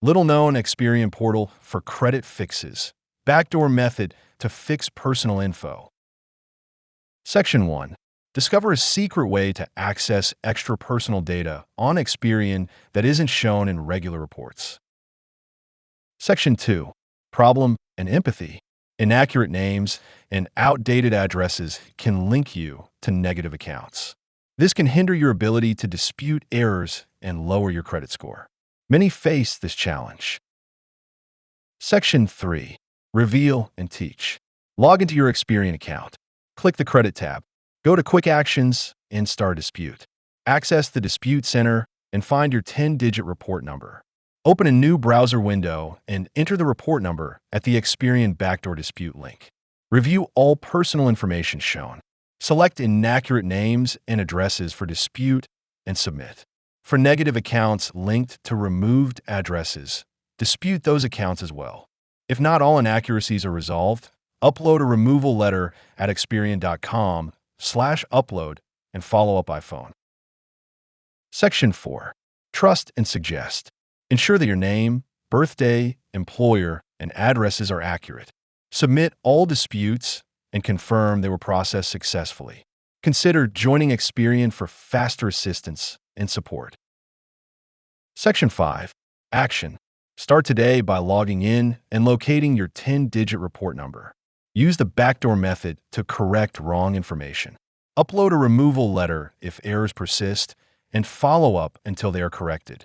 Little-known Experian portal for credit fixes. Backdoor method to fix personal info. Section 1. Discover a secret way to access extra personal data on Experian that isn't shown in regular reports. Section 2. Problem and empathy. Inaccurate names and outdated addresses can link you to negative accounts. This can hinder your ability to dispute errors and lower your credit score. Many face this challenge. Section 3. Reveal and teach. Log into your Experian account. Click the Credit tab. Go to Quick Actions and Start Dispute. Access the Dispute Center and find your 10-digit report number. Open a new browser window and enter the report number at the Experian Backdoor Dispute link. Review all personal information shown. Select inaccurate names and addresses for dispute and submit. For negative accounts linked to removed addresses, dispute those accounts as well. If not all inaccuracies are resolved, upload a removal letter at experian.com/upload and follow up by phone. Section 4. Trust and suggest. Ensure that your name, birthday, employer, and addresses are accurate. Submit all disputes and confirm they were processed successfully. Consider joining Experian for faster assistance and support. Section 5. Action. Start today by logging in and locating your 10-digit report number. Use the backdoor method to correct wrong information. Upload a removal letter if errors persist, and follow up until they are corrected.